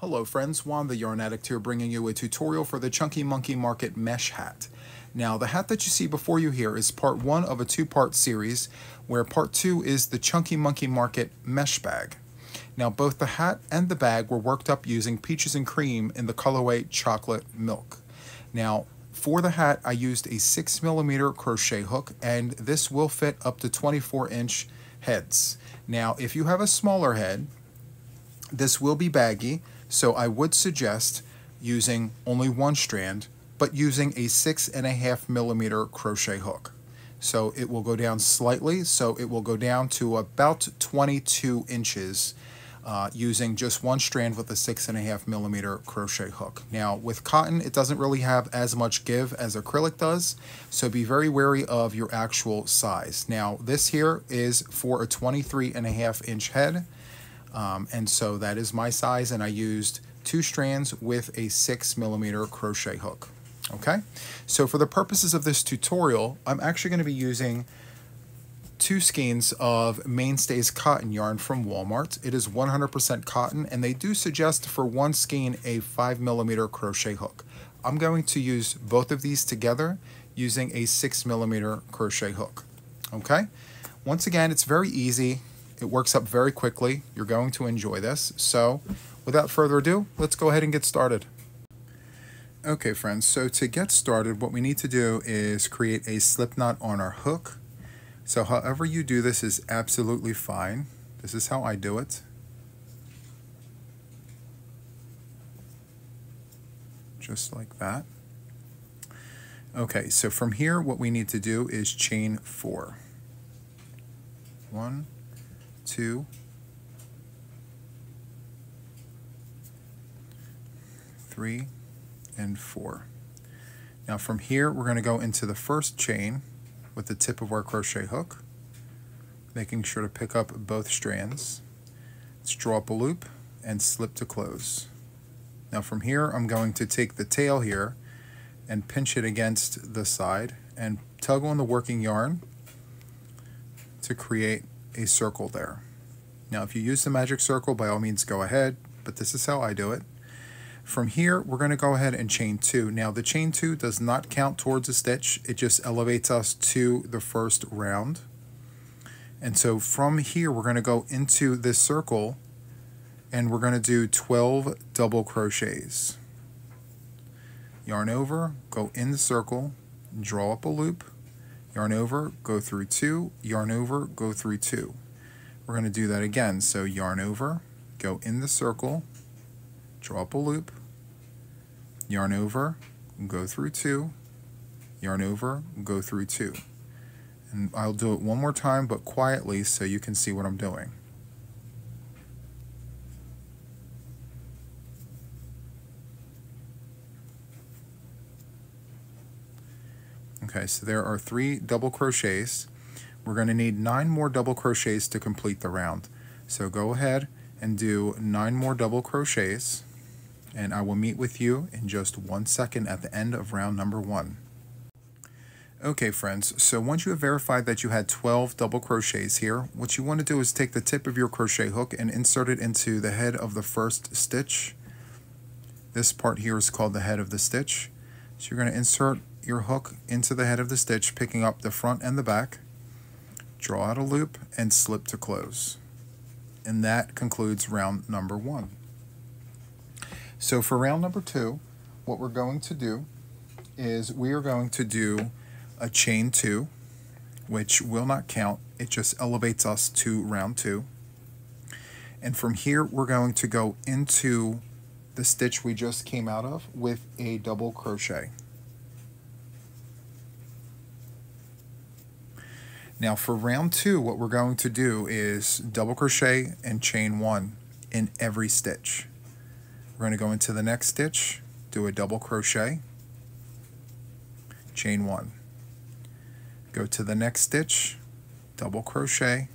Hello friends, Juan the Yarn Addict here, bringing you a tutorial for the Chunky Monkey Market mesh hat. Now the hat that you see before you here is part one of a two-part series, where part two is the Chunky Monkey Market mesh bag. Now both the hat and the bag were worked up using Peaches and Cream in the colorway Chocolate Milk. Now for the hat I used a 6mm crochet hook, and this will fit up to 24-inch heads. Now if you have a smaller head, this will be baggy, so I would suggest using only one strand, but using a 6.5mm crochet hook. So it will go down slightly, so it will go down to about 22 inches using just one strand with a 6.5mm crochet hook. Now with cotton, it doesn't really have as much give as acrylic does, so be very wary of your actual size. Now this here is for a 23.5-inch head. And so that is my size, and I used 2 strands with a 6mm crochet hook. Okay, so for the purposes of this tutorial, I'm actually going to be using 2 skeins of Mainstays cotton yarn from Walmart. It is 100% cotton, and they do suggest for one skein a 5mm crochet hook. I'm going to use both of these together using a 6mm crochet hook. Okay, once again, it's very easy. It works up very quickly. You're going to enjoy this. So without further ado, let's go ahead and get started. Okay friends, so to get started, what we need to do is create a slip knot on our hook. So however you do this is absolutely fine. This is how I do it. Just like that. Okay, so from here what we need to do is chain 4. 1, 2, 3, and 4. Now from here we're going to go into the first chain with the tip of our crochet hook, making sure to pick up both strands. Let's draw up a loop and slip to close. Now from here I'm going to take the tail here and pinch it against the side and tug on the working yarn to create a circle there. Now if you use the magic circle, by all means go ahead, but this is how I do it. From here we're going to go ahead and chain 2. Now the chain 2 does not count towards a stitch, it just elevates us to the first round. And so from here we're going to go into this circle and we're going to do 12 double crochets. Yarn over, go in the circle, draw up a loop, yarn over, go through 2, yarn over, go through 2. We're going to do that again. So yarn over, go in the circle, draw up a loop, yarn over, go through 2, yarn over, go through 2. And I'll do it one more time, but quietly so you can see what I'm doing. Okay, so there are 3 double crochets. We're going to need 9 more double crochets to complete the round. So go ahead and do 9 more double crochets, and I will meet with you in just 1 second at the end of round number 1. Okay friends, so once you have verified that you had 12 double crochets here, what you want to do is take the tip of your crochet hook and insert it into the head of the first stitch. This part here is called the head of the stitch. So you're going to insert your hook into the head of the stitch, picking up the front and the back. Draw out a loop and slip to close. And that concludes round number 1. So for round number 2, what we're going to do is we are going to do a chain 2, which will not count. It just elevates us to round 2. And from here we're going to go into the stitch we just came out of with a double crochet. Now for round 2, what we're going to do is double crochet and chain 1 in every stitch. We're going to go into the next stitch, do a double crochet, chain 1. Go to the next stitch, double crochet,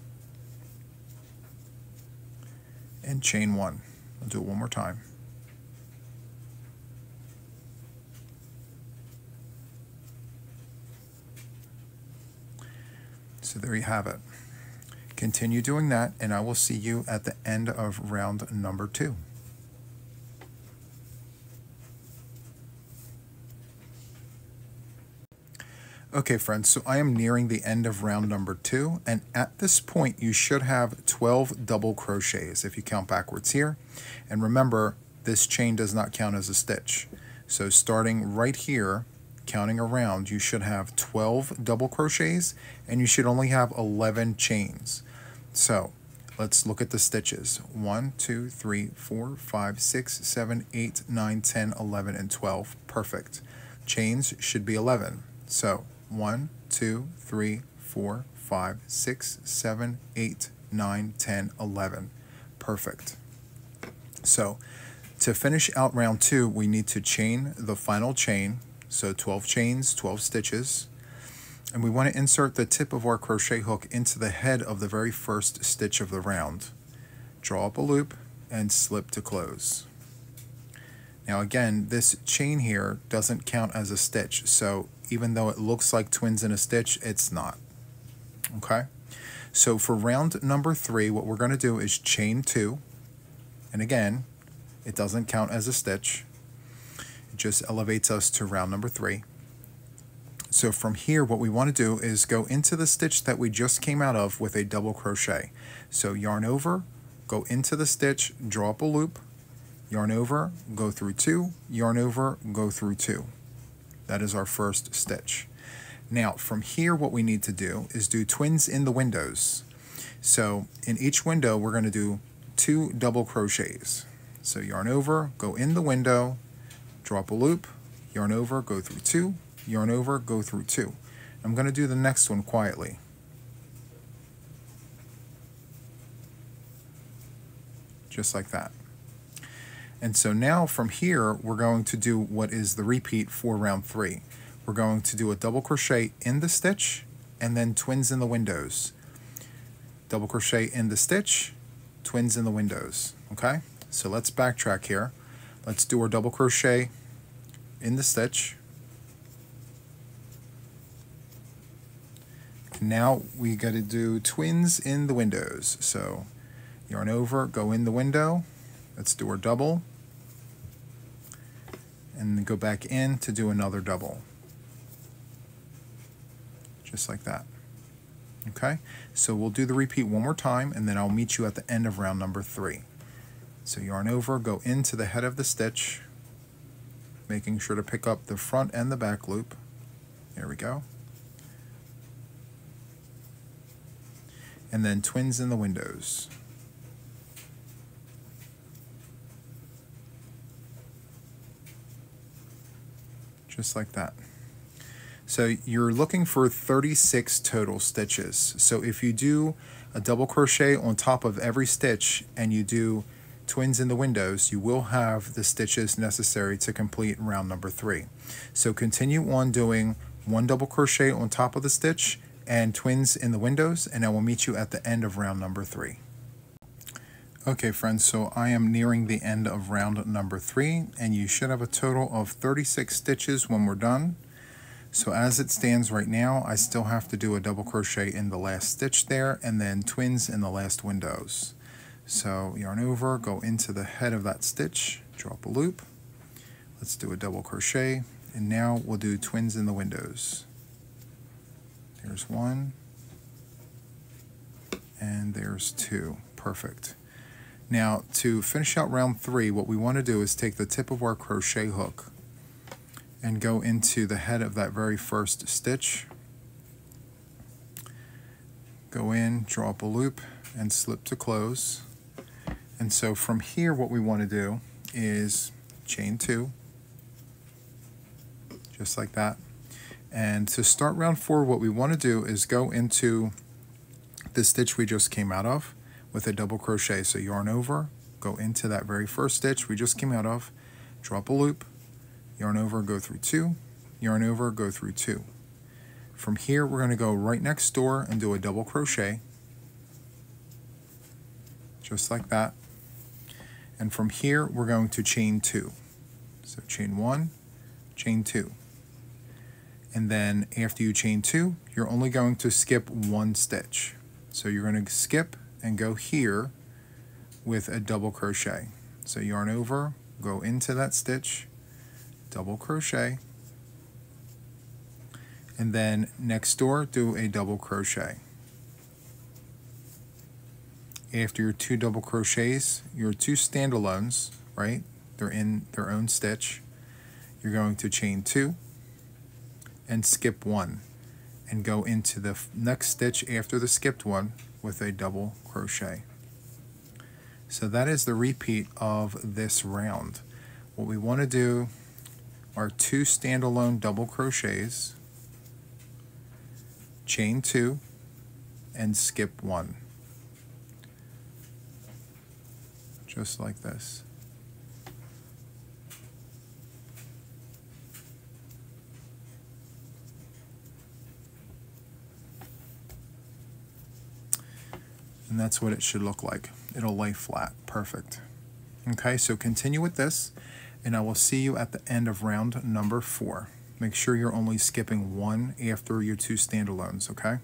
and chain 1. I'll do it one more time. So there you have it. Continue doing that, and I will see you at the end of round number 2. Okay friends, so I am nearing the end of round number 2, and at this point you should have 12 double crochets if you count backwards here. And remember, this chain does not count as a stitch. So starting right here, counting around, you should have 12 double crochets and you should only have 11 chains. So let's look at the stitches. 1, 2, 3, 4, 5, 6, 7, 8, 9, 10, 11, and 12. Perfect. Chains should be 11. So 1, 2, 3, 4, 5, 6, 7, 8, 9, 10, 11. Perfect. So to finish out round 2, we need to chain the final chain. So 12 chains, 12 stitches. And we want to insert the tip of our crochet hook into the head of the very first stitch of the round. Draw up a loop and slip to close. Now again, this chain here doesn't count as a stitch, so even though it looks like twins in a stitch, it's not. Okay? So for round number 3, what we're going to do is chain 2, and again, it doesn't count as a stitch. It just elevates us to round number 3. So from here, what we want to do is go into the stitch that we just came out of with a double crochet. So yarn over, go into the stitch, draw up a loop, yarn over, go through 2, yarn over, go through 2. That is our first stitch. Now from here, what we need to do is do twins in the windows. So in each window, we're going to do 2 double crochets. So yarn over, go in the window, draw up a loop, yarn over, go through 2, yarn over, go through 2. I'm going to do the next one quietly. Just like that. And so now from here, we're going to do what is the repeat for round 3. We're going to do a double crochet in the stitch and then twins in the windows. Double crochet in the stitch, twins in the windows. Okay? So let's backtrack here. Let's do our double crochet in the stitch. Now we got to do twins in the windows. So yarn over, go in the window. Let's do our double. And then go back in to do another double. Just like that. Okay? So we'll do the repeat one more time, and then I'll meet you at the end of round number 3. So yarn over, go into the head of the stitch, making sure to pick up the front and the back loop. There we go. And then twins in the windows. Just like that. So you're looking for 36 total stitches. So if you do a double crochet on top of every stitch and you do twins in the windows, you will have the stitches necessary to complete round number 3. So continue on doing 1 double crochet on top of the stitch and twins in the windows, and I will meet you at the end of round number 3. Okay friends, so I am nearing the end of round number 3, and you should have a total of 36 stitches when we're done. So as it stands right now, I still have to do a double crochet in the last stitch there, and then twins in the last windows. So yarn over, go into the head of that stitch, draw up a loop. Let's do a double crochet, and now we'll do twins in the windows. There's 1, and there's 2. Perfect. Now, to finish out round 3, what we want to do is take the tip of our crochet hook and go into the head of that very first stitch. Go in, draw up a loop, and slip to close. And so from here, what we want to do is chain 2, just like that. And to start round 4, what we want to do is go into the stitch we just came out of with a double crochet. So yarn over, go into that very first stitch we just came out of, draw up a loop, yarn over, go through 2, yarn over, go through 2. From here, we're going to go right next door and do a double crochet, just like that. And from here, we're going to chain 2. So chain 1, chain 2. And then after you chain 2, you're only going to skip 1 stitch. So you're going to skip and go here with a double crochet. So yarn over, go into that stitch, double crochet, And then next door, do a double crochet. After your 2 double crochets, your 2 standalones, right? They're in their own stitch. You're going to chain 2 and skip 1 and go into the next stitch after the skipped one with a double crochet. So that is the repeat of this round. What we want to do are 2 standalone double crochets, chain 2 and skip 1, just like this. And that's what it should look like. It'll lay flat. Perfect. Okay, so continue with this, and I will see you at the end of round number 4. Make sure you're only skipping 1 after your 2 standalones, okay?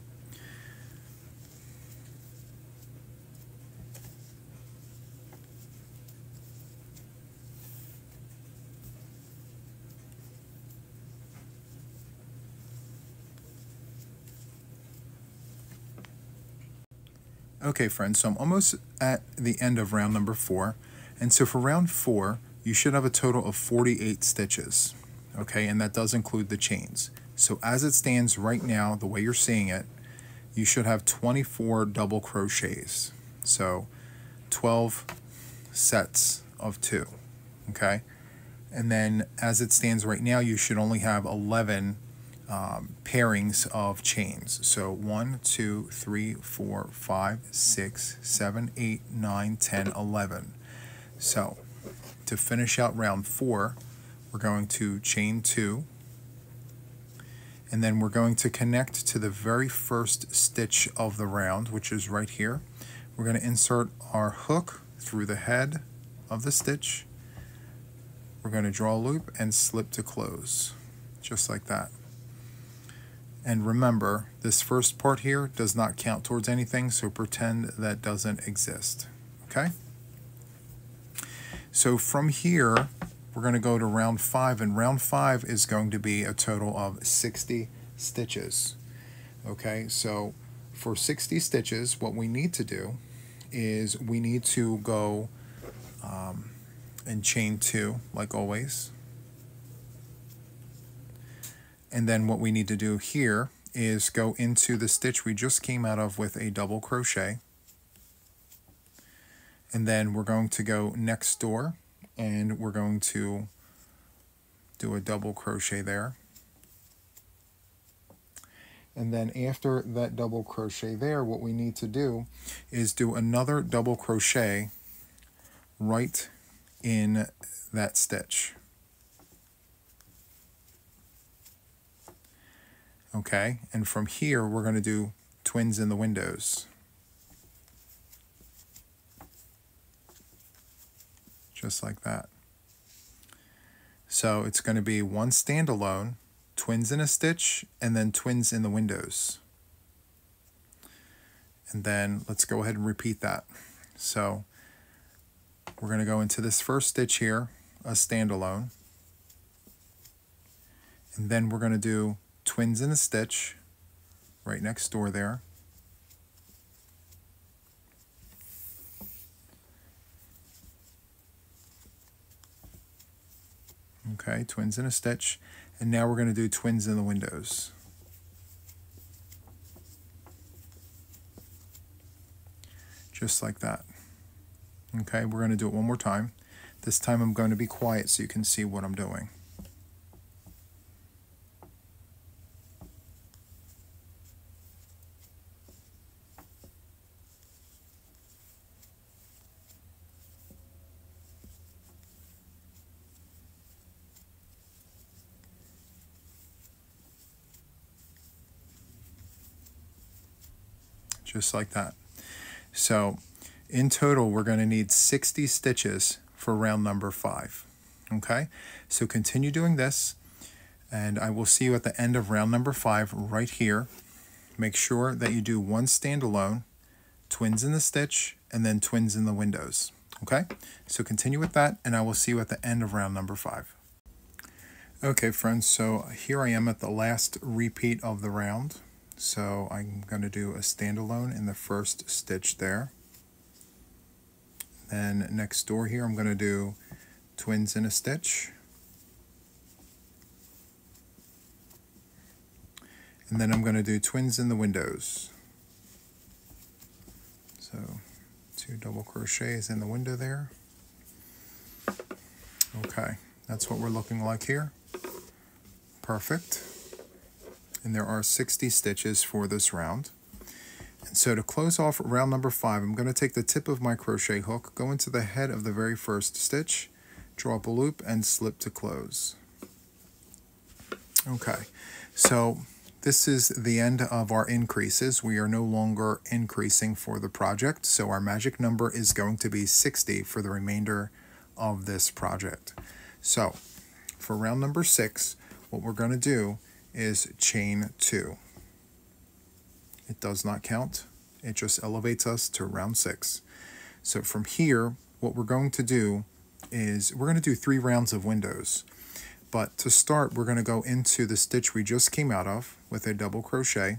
Okay friends, so I'm almost at the end of round number 4, and so for round 4 you should have a total of 48 stitches, okay, and that does include the chains. So as it stands right now, the way you're seeing it, you should have 24 double crochets, so 12 sets of 2, okay, and then as it stands right now you should only have 11 pairings of chains. So 1, 2, 3, 4, 5, 6, 7, 8, 9, 10, 11. So to finish out round 4, we're going to chain 2, and then we're going to connect to the very first stitch of the round, which is right here. We're going to insert our hook through the head of the stitch. We're going to draw a loop and slip to close, just like that. And remember, this first part here does not count towards anything, so pretend that doesn't exist, okay? So from here, we're going to go to round 5, and round 5 is going to be a total of 60 stitches, okay? So for 60 stitches, what we need to do is we need to go and chain 2, like always. And then what we need to do here is go into the stitch we just came out of with a double crochet. And then we're going to go next door, and we're going to do a double crochet there. And then after that double crochet there, what we need to do is do another double crochet right in that stitch. Okay, and from here we're going to do twins in the windows. Just like that. So it's going to be 1 standalone, twins in a stitch, and then twins in the windows. And then let's go ahead and repeat that. So we're going to go into this first stitch here, a standalone, and then we're going to do twins in a stitch right next door there. Okay, twins in a stitch, and now we're going to do twins in the windows. Just like that. Okay, we're going to do it one more time. This time I'm going to be quiet so you can see what I'm doing. Just like that. So in total, we're going to need 60 stitches for round number 5. Okay, so continue doing this, and I will see you at the end of round number 5 right here. Make sure that you do 1 standalone, twins in the stitch, and then twins in the windows. Okay, so continue with that, and I will see you at the end of round number 5. Okay friends, so here I am at the last repeat of the round. So I'm going to do a standalone in the first stitch there. Then next door here I'm going to do twins in a stitch. And then I'm going to do twins in the windows. So 2 double crochets in the window there. Okay, that's what we're looking like here. Perfect. And there are 60 stitches for this round. And so to close off round number 5, I'm going to take the tip of my crochet hook, go into the head of the very first stitch, draw up a loop, and slip to close. Okay, so this is the end of our increases. We are no longer increasing for the project, so our magic number is going to be 60 for the remainder of this project. So for round number 6, what we're going to do is chain 2. It does not count. It just elevates us to round 6. So from here, what we're going to do is we're going to do 3 rounds of windows. But to start, we're going to go into the stitch we just came out of with a double crochet.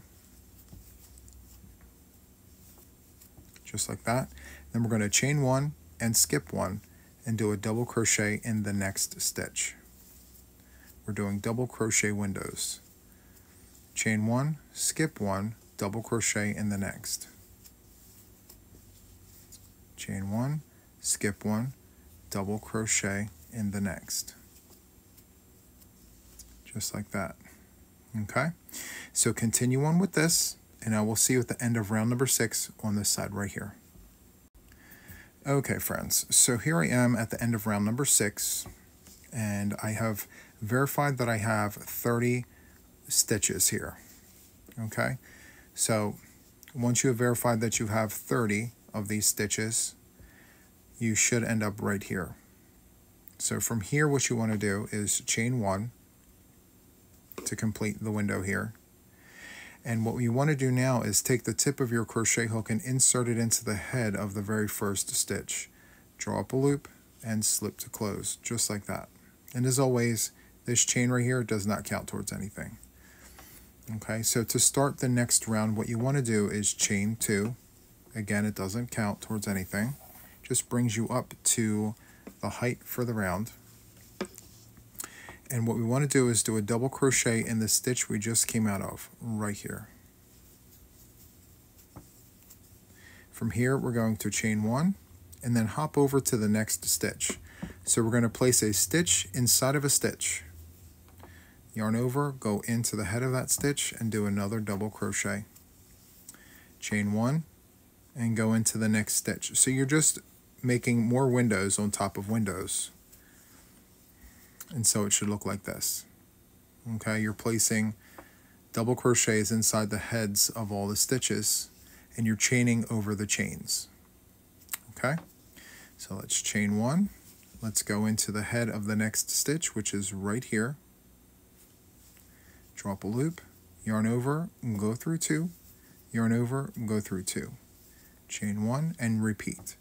Just like that. Then we're going to chain 1 and skip 1 and do a double crochet in the next stitch. We're doing double crochet windows. Chain 1, skip 1, double crochet in the next. Chain 1, skip 1, double crochet in the next. Just like that. Okay, so continue on with this, and I will see you at the end of round number 6 on this side right here. Okay friends, so here I am at the end of round number 6, and I have verified that I have 30 stitches here. Okay, so once you have verified that you have 30 of these stitches, you should end up right here. So from here, what you want to do is chain 1 to complete the window here. And what you want to do now is take the tip of your crochet hook and insert it into the head of the very first stitch. Draw up a loop and slip to close, just like that. And as always, this chain right here does not count towards anything. Okay, so to start the next round, what you want to do is chain 2. Again, it doesn't count towards anything. Just brings you up to the height for the round. And what we want to do is do a double crochet in the stitch we just came out of, right here. From here, we're going to chain 1 and then hop over to the next stitch. So we're going to place a stitch inside of a stitch. Yarn over, go into the head of that stitch and do another double crochet. Chain 1 and go into the next stitch. So you're just making more windows on top of windows. And so it should look like this. Okay, you're placing double crochets inside the heads of all the stitches, and you're chaining over the chains. Okay, so let's chain 1. Let's go into the head of the next stitch, which is right here. Drop a loop, yarn over, and go through 2, yarn over, and go through 2. Chain 1 and repeat.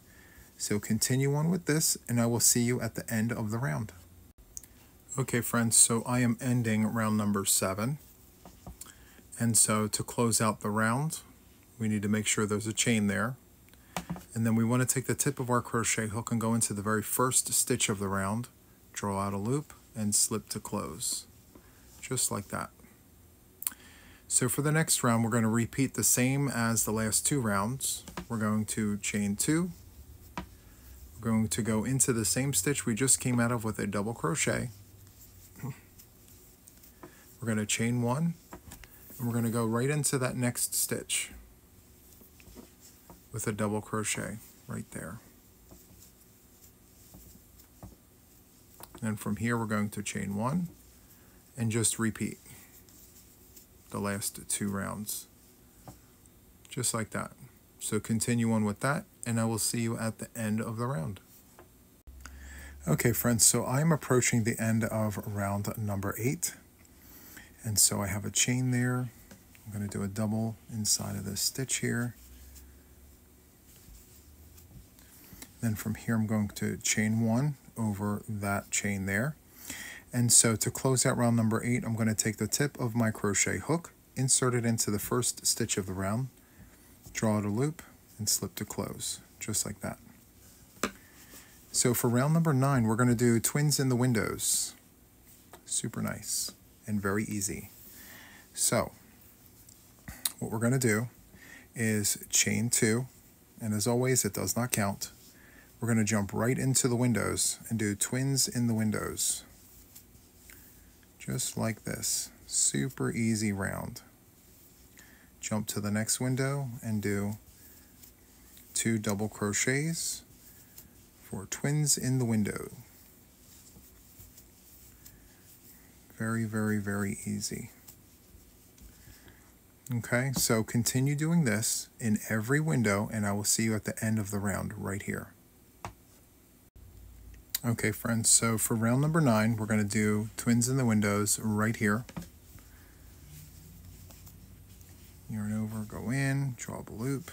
So continue on with this, and I will see you at the end of the round. Okay friends, so I am ending round number 7. And so to close out the round, we need to make sure there's a chain there. And then we want to take the tip of our crochet hook and go into the very first stitch of the round, draw out a loop, and slip to close. Just like that. So for the next round, we're going to repeat the same as the last 2 rounds. We're going to chain 2. We're going to go into the same stitch we just came out of with a double crochet. We're going to chain 1, and we're going to go right into that next stitch with a double crochet right there. And from here, we're going to chain 1 and just repeat the last 2 rounds, just like that. So continue on with that, and I will see you at the end of the round. Okay friends, so I'm approaching the end of round number 8. And so I have a chain there. I'm going to do a double inside of this stitch here. Then from here I'm going to chain 1 over that chain there. And so to close out round number 8, I'm going to take the tip of my crochet hook, insert it into the first stitch of the round, draw out a loop, and slip to close, just like that. So for round number 9, we're going to do twins in the windows. Super nice and very easy. So what we're going to do is chain 2, and as always, it does not count. We're going to jump right into the windows and do twins in the windows. Just like this. Super easy round. Jump to the next window and do 2 double crochets for twins in the window. Very, very, very easy. Okay, so continue doing this in every window, and I will see you at the end of the round right here. Okay, friends, so for round number 9, we're going to do twins in the windows right here. Yarn over, go in, draw up a loop,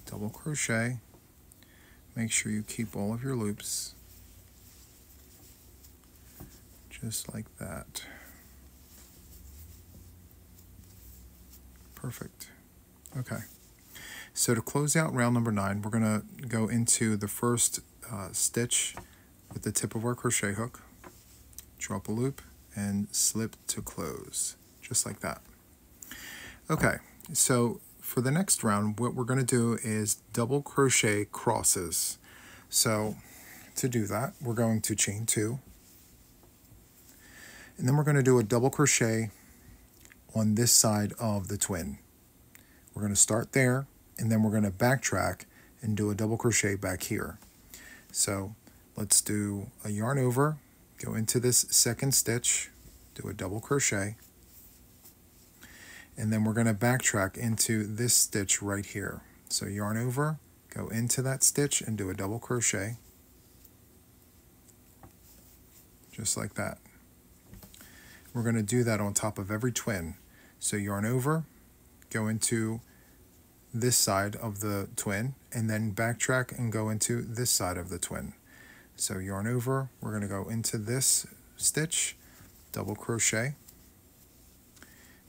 double crochet. Make sure you keep all of your loops. Just like that. Perfect. Okay. So to close out round number 9, we're going to go into the first stitch with the tip of our crochet hook, drop a loop, and slip to close, just like that. Okay, so for the next round, what we're going to do is double crochet crosses. So to do that, we're going to chain 2, and then we're going to do a double crochet on this side of the twin. We're going to start there, and then we're going to backtrack and do a double crochet back here. So let's do a yarn over, go into this second stitch, do a double crochet, and then we're going to backtrack into this stitch right here. So yarn over, go into that stitch and do a double crochet, just like that. We're going to do that on top of every twin. So yarn over, go into this side of the twin, and then backtrack and go into this side of the twin. So yarn over, we're going to go into this stitch, double crochet,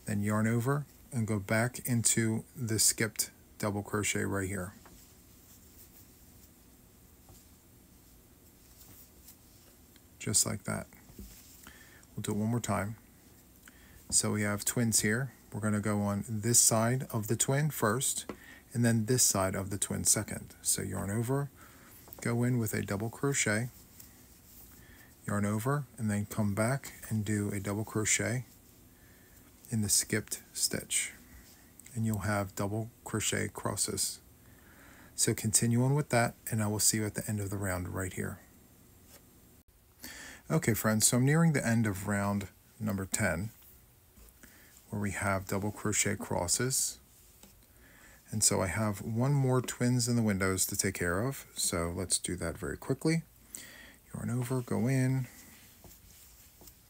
then yarn over and go back into the skipped double crochet right here. Just like that. We'll do it one more time. So we have twins here. We're going to go on this side of the twin first, and then this side of the twin second. So yarn over, go in with a double crochet, yarn over, and then come back and do a double crochet in the skipped stitch, and you'll have double crochet crosses. So continue on with that, and I will see you at the end of the round right here. Okay, friends, so I'm nearing the end of round number 10, where we have double crochet crosses. And so I have one more twins in the windows to take care of, so let's do that very quickly. Yarn over, go in,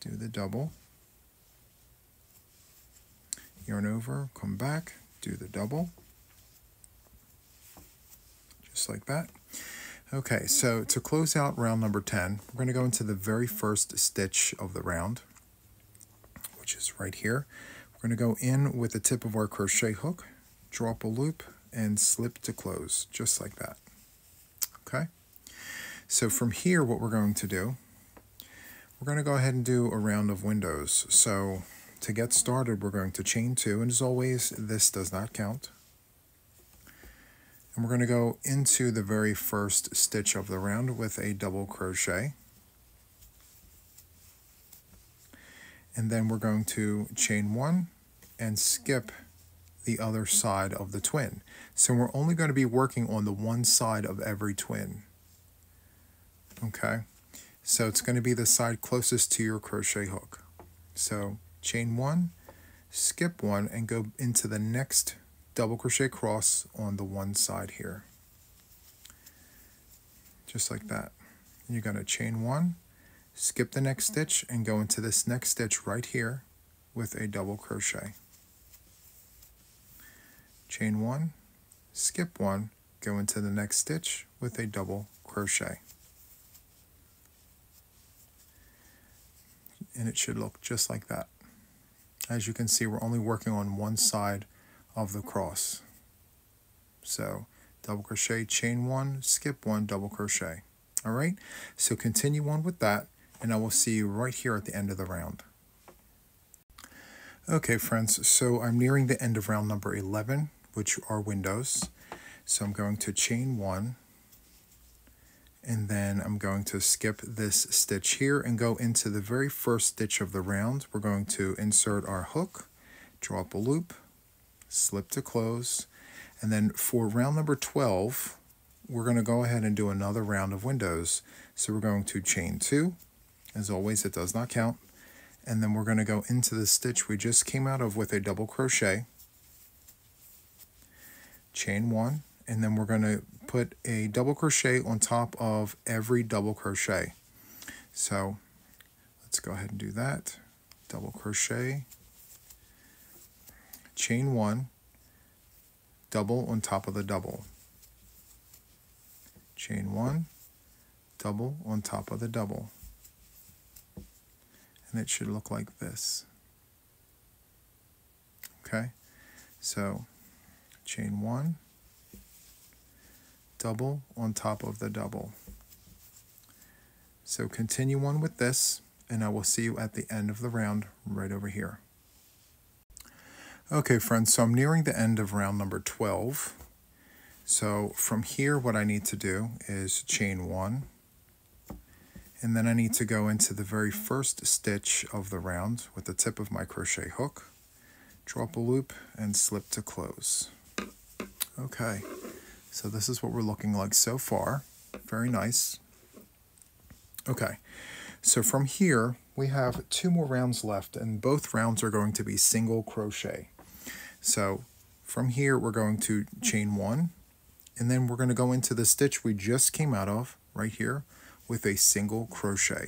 do the double, yarn over, come back, do the double, just like that. Okay, so to close out round number 10, we're going to go into the very first stitch of the round, which is right here. We're going to go in with the tip of our crochet hook, drop a loop, and slip to close, just like that. Okay, so from here, what we're going to do, we're going to go ahead and do a round of windows. So to get started, we're going to chain 2, and as always, this does not count. And we're going to go into the very first stitch of the round with a double crochet. And then we're going to chain 1 and skip the other side of the twin. So we're only going to be working on the one side of every twin. Okay, so it's going to be the side closest to your crochet hook. So chain 1, skip 1, and go into the next double crochet cross on the one side here. Just like that. You're going to chain 1, skip the next stitch, and go into this next stitch right here with a double crochet. Chain 1, skip 1, go into the next stitch with a double crochet. and it should look just like that. As you can see, we're only working on one side of the cross. So double crochet, chain 1, skip 1, double crochet. All right, so continue on with that, and I will see you right here at the end of the round. Okay friends, so I'm nearing the end of round number 11, which are windows. So I'm going to chain 1, and then I'm going to skip this stitch here and go into the very first stitch of the round. We're going to insert our hook, draw up a loop, slip to close, and then for round number 12, we're going to go ahead and do another round of windows. So we're going to chain 2, as always it does not count, and then we're going to go into the stitch we just came out of with a double crochet, chain 1, and then we're going to put a double crochet on top of every double crochet. So let's go ahead and do that. Double crochet, chain 1, double on top of the double, chain 1, double on top of the double, and it should look like this. Okay, so chain 1, double on top of the double. So continue on with this, and I will see you at the end of the round right over here. Okay friends, so I'm nearing the end of round number 12. So from here what I need to do is chain 1, and then I need to go into the very first stitch of the round with the tip of my crochet hook, draw up a loop, and slip to close. Okay, so this is what we're looking like so far. Very nice. Okay, so from here we have 2 more rounds left, and both rounds are going to be single crochet. So from here we're going to chain 1, and then we're going to go into the stitch we just came out of right here with a single crochet.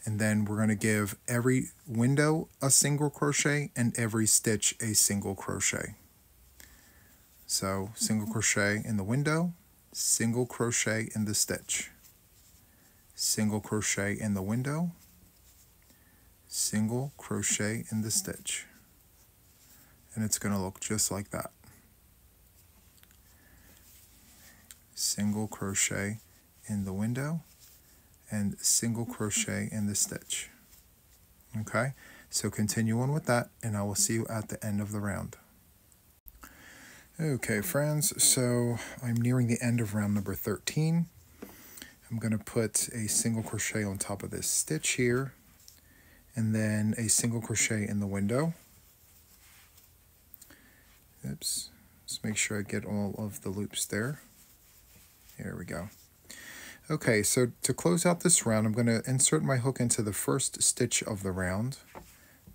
And then we're going to give every window a single crochet and every stitch a single crochet. So single crochet in the window, single crochet in the stitch, single crochet in the window, single crochet in the stitch. And it's going to look just like that. Single crochet in the window and single crochet in the stitch. Okay, so continue on with that, and I will see you at the end of the round. Okay friends, so I'm nearing the end of round number 13. I'm going to put a single crochet on top of this stitch here, and then a single crochet in the window. Oops, let's make sure I get all of the loops there. There we go. Okay, so to close out this round, I'm going to insert my hook into the first stitch of the round,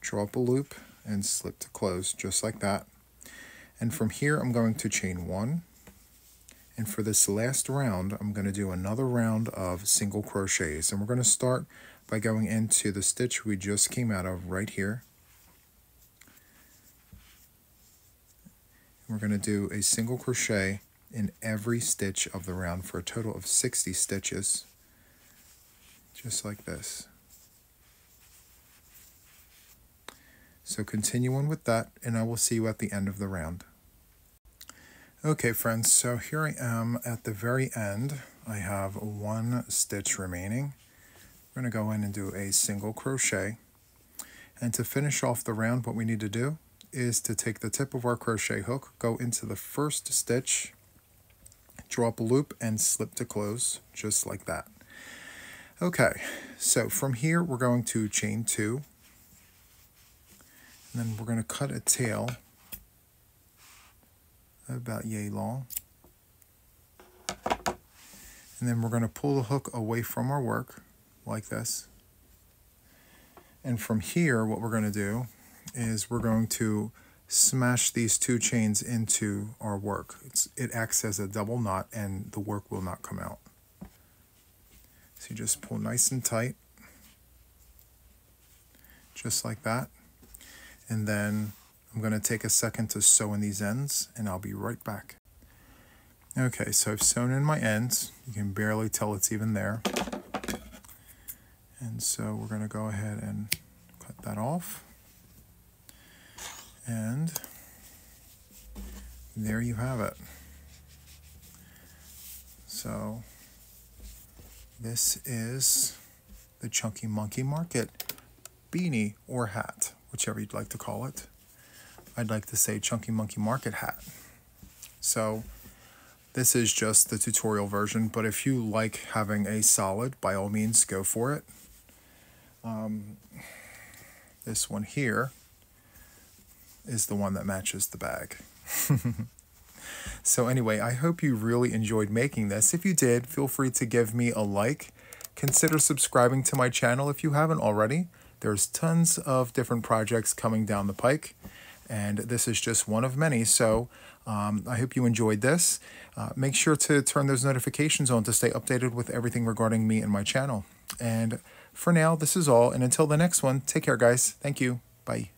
draw up a loop, and slip to close, just like that. And from here, I'm going to chain 1. And for this last round, I'm going to do another round of single crochets. And we're going to start by going into the stitch we just came out of right here. We're going to do a single crochet in every stitch of the round for a total of 60 stitches, just like this. So continue on with that, and I will see you at the end of the round. Okay friends, so here I am at the very end. I have 1 stitch remaining. We're going to go in and do a single crochet, and to finish off the round, what we need to do is to take the tip of our crochet hook, go into the first stitch, draw up a loop, and slip to close, just like that. Okay, so from here we're going to chain 2, and then we're going to cut a tail about yay long, and then we're going to pull the hook away from our work like this. And from here what we're going to do is we're going to smash these 2 chains into our work. It acts as a double knot, and the work will not come out. So you just pull nice and tight, just like that. And then I'm going to take a second to sew in these ends, and I'll be right back. Okay, so I've sewn in my ends. You can barely tell it's even there. And so we're going to go ahead and cut that off. And there you have it. So this is the Chunky Monkey Market beanie or hat, whichever you'd like to call it. I'd like to say Chunky Monkey Market hat. So this is just the tutorial version, but if you like having a solid, by all means, go for it. This one here is the one that matches the bag. So anyway, I hope you really enjoyed making this. If you did, feel free to give me a like. Consider subscribing to my channel if you haven't already. There's tons of different projects coming down the pike, and this is just one of many. So I hope you enjoyed this. Make sure to turn those notifications on to stay updated with everything regarding me and my channel. And for now, this is all. And until the next one, take care, guys. Thank you. Bye.